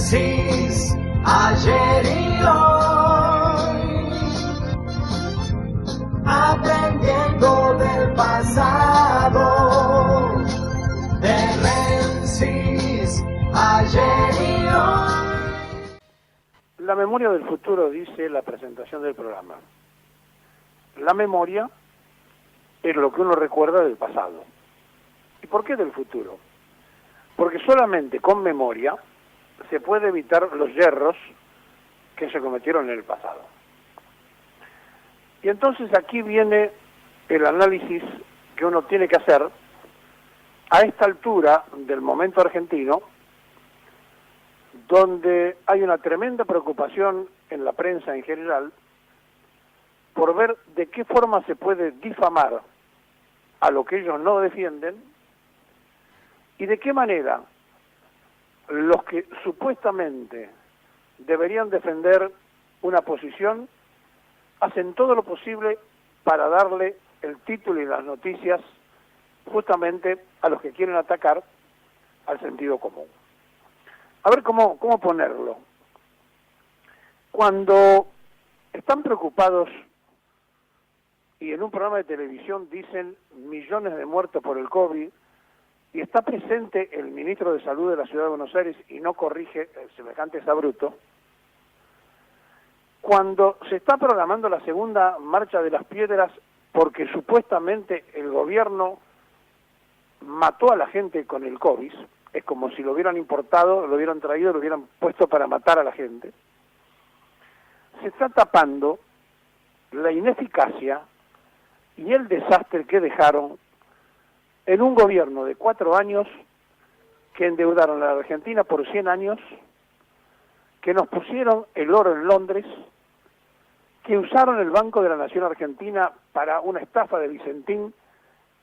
Génesis, ayer y hoy, aprendiendo del pasado. Génesis, ayer y hoy. La memoria del futuro, dice la presentación del programa. La memoria es lo que uno recuerda del pasado. ¿Y por qué del futuro? Porque solamente con memoria se puede evitar los yerros que se cometieron en el pasado. Y entonces aquí viene el análisis que uno tiene que hacer a esta altura del momento argentino, donde hay una tremenda preocupación en la prensa en general por ver de qué forma se puede difamar a lo que ellos no defienden y de qué manera los que supuestamente deberían defender una posición hacen todo lo posible para darle el título y las noticias justamente a los que quieren atacar al sentido común. A ver cómo ponerlo. Cuando están preocupados y en un programa de televisión dicen millones de muertos por el COVID, y está presente el ministro de Salud de la Ciudad de Buenos Aires y no corrige semejante exabrupto, cuando se está programando la segunda marcha de las piedras porque supuestamente el gobierno mató a la gente con el COVID, es como si lo hubieran importado, lo hubieran traído, lo hubieran puesto para matar a la gente, se está tapando la ineficacia y el desastre que dejaron en un gobierno de 4 años que endeudaron a la Argentina por 100 años, que nos pusieron el oro en Londres, que usaron el Banco de la Nación Argentina para una estafa de Vicentín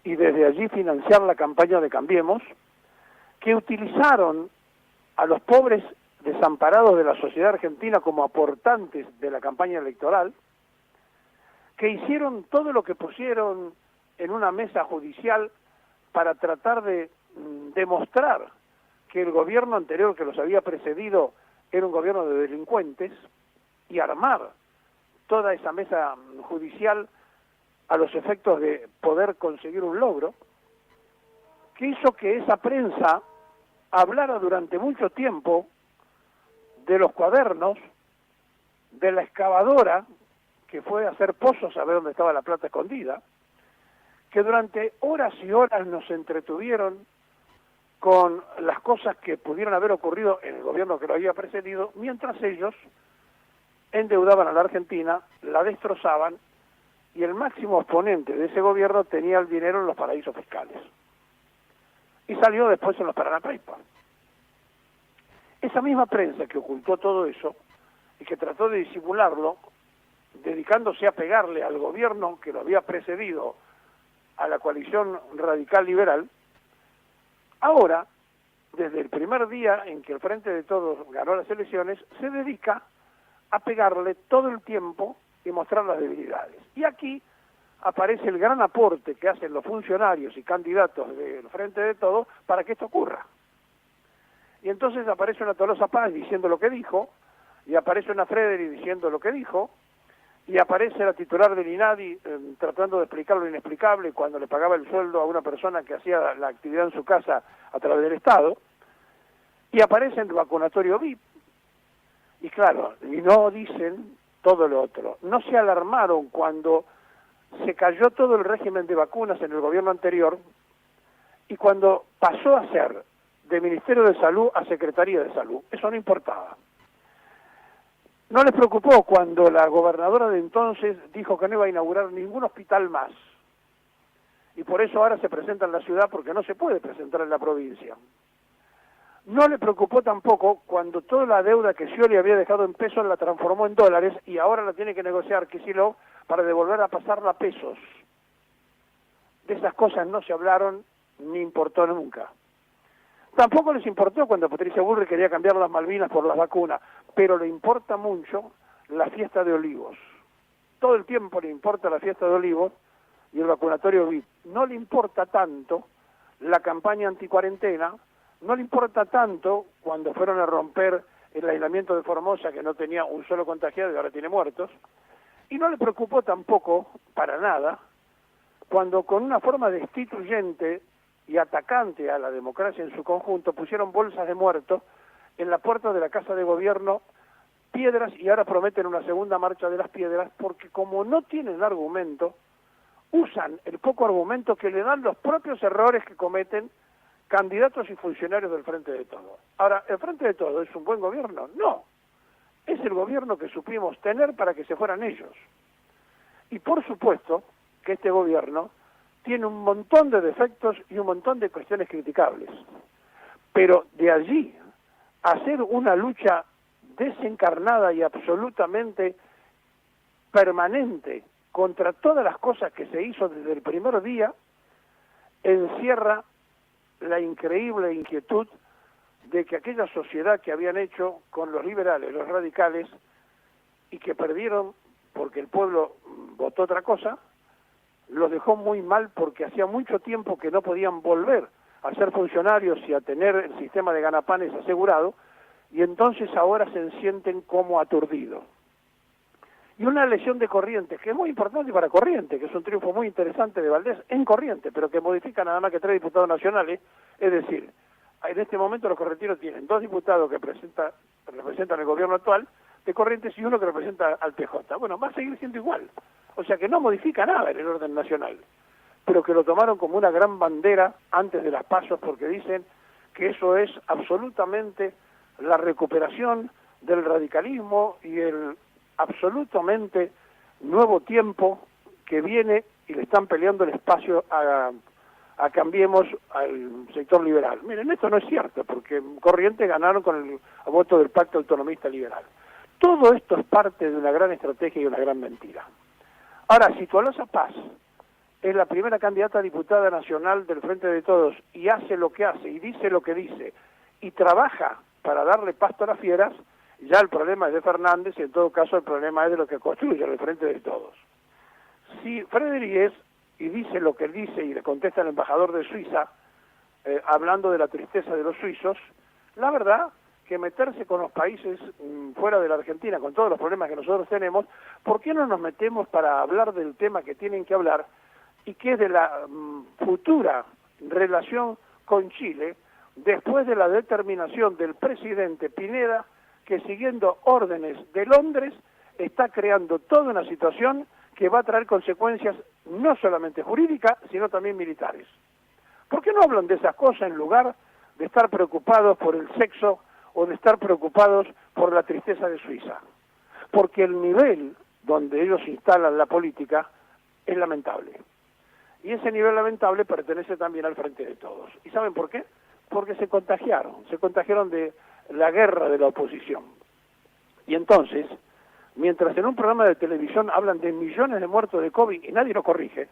y desde allí financiar la campaña de Cambiemos, que utilizaron a los pobres desamparados de la sociedad argentina como aportantes de la campaña electoral, que hicieron todo lo que pusieron en una mesa judicial para tratar de demostrar que el gobierno anterior que los había precedido era un gobierno de delincuentes y armar toda esa mesa judicial a los efectos de poder conseguir un logro, que hizo que esa prensa hablara durante mucho tiempo de los cuadernos, de la excavadora que fue a hacer pozos a ver dónde estaba la plata escondida, que durante horas y horas nos entretuvieron con las cosas que pudieron haber ocurrido en el gobierno que lo había precedido, mientras ellos endeudaban a la Argentina, la destrozaban, y el máximo exponente de ese gobierno tenía el dinero en los paraísos fiscales. Y salió después en los Paraná Papers. Esa misma prensa que ocultó todo eso y que trató de disimularlo, dedicándose a pegarle al gobierno que lo había precedido, a la coalición radical liberal, ahora, desde el primer día en que el Frente de Todos ganó las elecciones, se dedica a pegarle todo el tiempo y mostrar las debilidades. Y aquí aparece el gran aporte que hacen los funcionarios y candidatos del Frente de Todos para que esto ocurra. Y entonces aparece una Tolosa Paz diciendo lo que dijo, y aparece una Frederi diciendo lo que dijo, y aparece la titular del INADI tratando de explicar lo inexplicable cuando le pagaba el sueldo a una persona que hacía la actividad en su casa a través del Estado, y aparece el vacunatorio VIP. Y claro, y no dicen todo lo otro. No se alarmaron cuando se cayó todo el régimen de vacunas en el gobierno anterior y cuando pasó a ser de Ministerio de Salud a Secretaría de Salud. Eso no importaba. No les preocupó cuando la gobernadora de entonces dijo que no iba a inaugurar ningún hospital más. Y por eso ahora se presenta en la ciudad porque no se puede presentar en la provincia. No le preocupó tampoco cuando toda la deuda que Scioli había dejado en pesos la transformó en dólares y ahora la tiene que negociar Kicillof para devolver a pasarla a pesos. De esas cosas no se hablaron ni importó nunca. Tampoco les importó cuando Patricia Bullrich quería cambiar las Malvinas por las vacunas, pero le importa mucho la fiesta de Olivos. Todo el tiempo le importa la fiesta de Olivos y el vacunatorio VIP. No le importa tanto la campaña anticuarentena, no le importa tanto cuando fueron a romper el aislamiento de Formosa, que no tenía un solo contagiado y ahora tiene muertos, y no le preocupó tampoco, para nada, cuando con una forma destituyente y atacante a la democracia en su conjunto pusieron bolsas de muertos en la puerta de la Casa de Gobierno, piedras, y ahora prometen una segunda marcha de las piedras, porque como no tienen argumento, usan el poco argumento que le dan los propios errores que cometen candidatos y funcionarios del Frente de Todos. Ahora, ¿el Frente de Todos es un buen gobierno? No, es el gobierno que supimos tener para que se fueran ellos. Y por supuesto que este gobierno tiene un montón de defectos y un montón de cuestiones criticables. Pero de allí a hacer una lucha desencarnada y absolutamente permanente contra todas las cosas que se hizo desde el primer día, encierra la increíble inquietud de que aquella sociedad que habían hecho con los liberales, los radicales, y que perdieron porque el pueblo votó otra cosa, los dejó muy mal porque hacía mucho tiempo que no podían volver a ser funcionarios y a tener el sistema de ganapanes asegurado, y entonces ahora se sienten como aturdidos. Y una elección de Corrientes, que es muy importante para Corrientes, que es un triunfo muy interesante de Valdés en Corrientes, pero que modifica nada más que 3 diputados nacionales, es decir, en este momento los correntinos tienen 2 diputados que representan el gobierno actual de Corrientes y uno que representa al PJ. Bueno, va a seguir siendo igual, o sea que no modifica nada en el orden nacional, pero que lo tomaron como una gran bandera antes de las pasos porque dicen que eso es absolutamente la recuperación del radicalismo y el absolutamente nuevo tiempo que viene, y le están peleando el espacio a Cambiemos al sector liberal. Miren, esto no es cierto, porque Corrientes ganaron con el voto del Pacto Autonomista Liberal. Todo esto es parte de una gran estrategia y una gran mentira. Ahora, si Tolosa Paz es la primera candidata a diputada nacional del Frente de Todos y hace lo que hace y dice lo que dice y trabaja para darle pasto a las fieras, ya el problema es de Fernández y en todo caso el problema es de lo que construye el Frente de Todos. Si Frederick es y dice lo que dice y le contesta el embajador de Suiza, hablando de la tristeza de los suizos, la verdad que meterse con los países fuera de la Argentina, con todos los problemas que nosotros tenemos, ¿por qué no nos metemos para hablar del tema que tienen que hablar y que es de la futura relación con Chile, después de la determinación del presidente Pineda, que siguiendo órdenes de Londres, está creando toda una situación que va a traer consecuencias no solamente jurídicas, sino también militares? ¿Por qué no hablan de esas cosas en lugar de estar preocupados por el sexo o de estar preocupados por la tristeza de Suiza? Porque el nivel donde ellos instalan la política es lamentable. Y ese nivel lamentable pertenece también al Frente de Todos. ¿Y saben por qué? Porque se contagiaron de la guerra de la oposición. Y entonces, mientras en un programa de televisión hablan de millones de muertos de COVID y nadie lo corrige,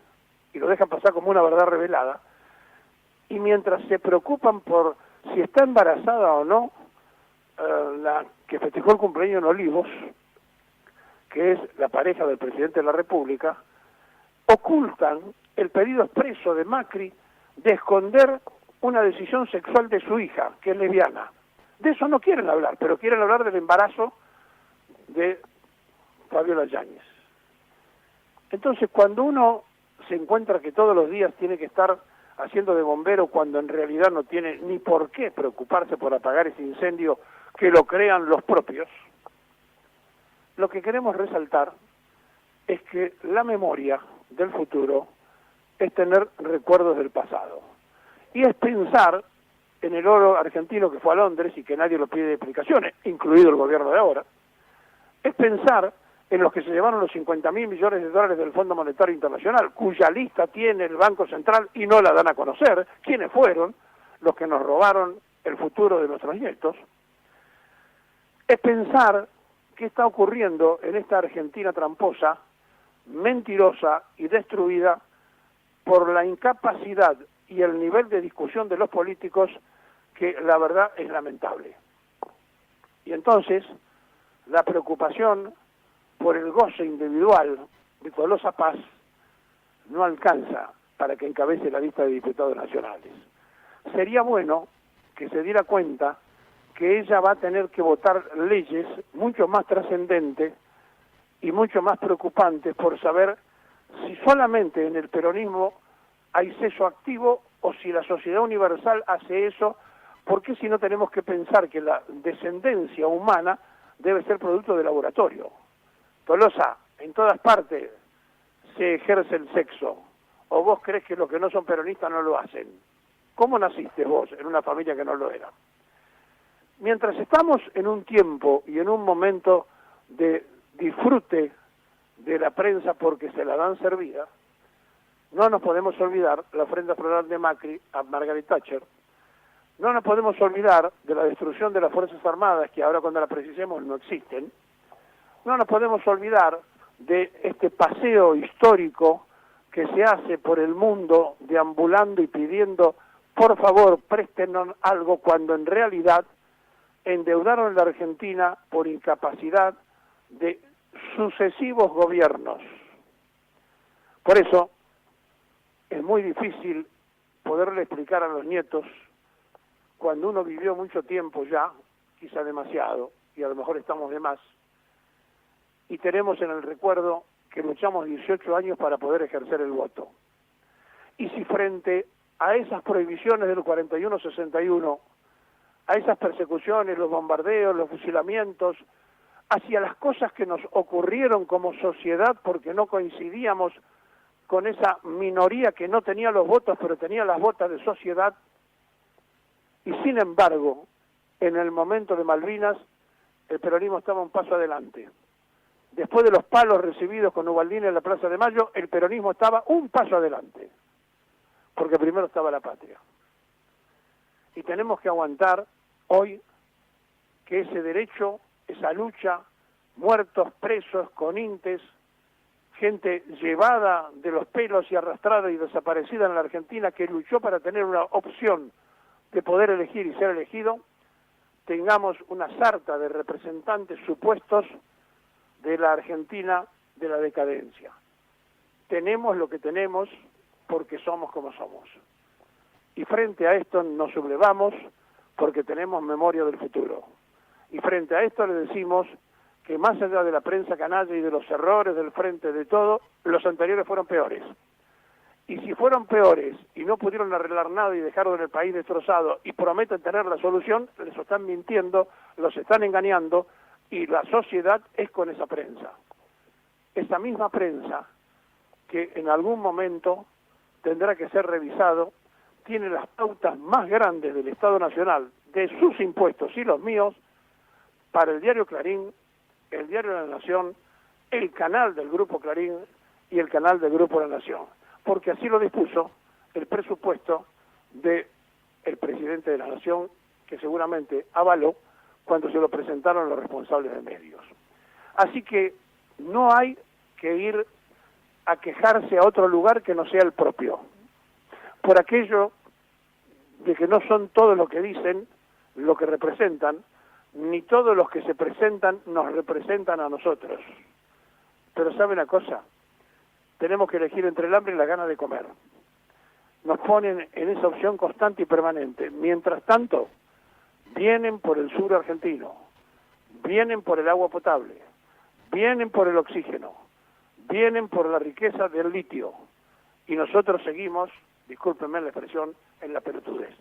y lo dejan pasar como una verdad revelada, y mientras se preocupan por si está embarazada o no la que festejó el cumpleaños en Olivos, que es la pareja del presidente de la República, ocultan el pedido expreso de Macri de esconder una decisión sexual de su hija, que es lesbiana. De eso no quieren hablar, pero quieren hablar del embarazo de Fabiola Yáñez. Entonces, cuando uno se encuentra que todos los días tiene que estar haciendo de bombero cuando en realidad no tiene ni por qué preocuparse por apagar ese incendio que lo crean los propios, lo que queremos resaltar es que la memoria del futuro es tener recuerdos del pasado. Y es pensar en el oro argentino que fue a Londres y que nadie lo pide explicaciones, incluido el gobierno de ahora. Es pensar en los que se llevaron los 50.000 millones de dólares del Fondo Monetario Internacional, cuya lista tiene el Banco Central y no la dan a conocer, quiénes fueron los que nos robaron el futuro de nuestros nietos. Es pensar qué está ocurriendo en esta Argentina tramposa, mentirosa y destruida por la incapacidad y el nivel de discusión de los políticos, que la verdad es lamentable. Y entonces, la preocupación por el goce individual de Tolosa Paz no alcanza para que encabece la lista de diputados nacionales. Sería bueno que se diera cuenta que ella va a tener que votar leyes mucho más trascendentes y mucho más preocupantes por saber si solamente en el peronismo hay sello activo o si la sociedad universal hace eso, porque si no tenemos que pensar que la descendencia humana debe ser producto de laboratorio. Tolosa, en todas partes se ejerce el sexo, o vos crees que los que no son peronistas no lo hacen. ¿Cómo naciste vos en una familia que no lo era? Mientras estamos en un tiempo y en un momento de disfrute de la prensa porque se la dan servida, no nos podemos olvidar la ofrenda floral de Macri a Margaret Thatcher, no nos podemos olvidar de la destrucción de las Fuerzas Armadas, que ahora cuando la precisemos no existen, no nos podemos olvidar de este paseo histórico que se hace por el mundo deambulando y pidiendo, por favor, préstenos algo, cuando en realidad endeudaron a la Argentina por incapacidad de sucesivos gobiernos. Por eso es muy difícil poderle explicar a los nietos, cuando uno vivió mucho tiempo ya, quizá demasiado, y a lo mejor estamos de más, y tenemos en el recuerdo que luchamos 18 años para poder ejercer el voto. Y si frente a esas prohibiciones del 41-61, a esas persecuciones, los bombardeos, los fusilamientos, hacia las cosas que nos ocurrieron como sociedad porque no coincidíamos con esa minoría que no tenía los votos pero tenía las botas de sociedad, y sin embargo, en el momento de Malvinas, el peronismo estaba un paso adelante. Después de los palos recibidos con Ubaldini en la Plaza de Mayo, el peronismo estaba un paso adelante, porque primero estaba la patria. Y tenemos que aguantar hoy que ese derecho, esa lucha, muertos, presos, conintes, gente llevada de los pelos y arrastrada y desaparecida en la Argentina, que luchó para tener una opción de poder elegir y ser elegido, tengamos una sarta de representantes supuestos de la Argentina de la decadencia. Tenemos lo que tenemos porque somos como somos. Y frente a esto nos sublevamos porque tenemos memoria del futuro. Y frente a esto le decimos que más allá de la prensa canalla y de los errores del frente de todo, los anteriores fueron peores. Y si fueron peores y no pudieron arreglar nada y dejaron el país destrozado y prometen tener la solución, les están mintiendo, los están engañando, y la sociedad es con esa prensa. Esa misma prensa que en algún momento tendrá que ser revisado, tiene las pautas más grandes del Estado Nacional, de sus impuestos y los míos, para el diario Clarín, el diario La Nación, el canal del Grupo Clarín y el canal del Grupo La Nación, porque así lo dispuso el presupuesto del presidente de la Nación, que seguramente avaló cuando se lo presentaron los responsables de medios. Así que no hay que ir a quejarse a otro lugar que no sea el propio, por aquello de que no son todos los que dicen lo que representan, ni todos los que se presentan nos representan a nosotros. Pero ¿sabe una cosa? Tenemos que elegir entre el hambre y la gana de comer. Nos ponen en esa opción constante y permanente. Mientras tanto, vienen por el sur argentino, vienen por el agua potable, vienen por el oxígeno, vienen por la riqueza del litio, y nosotros seguimos, discúlpenme la expresión, en la pelotudez.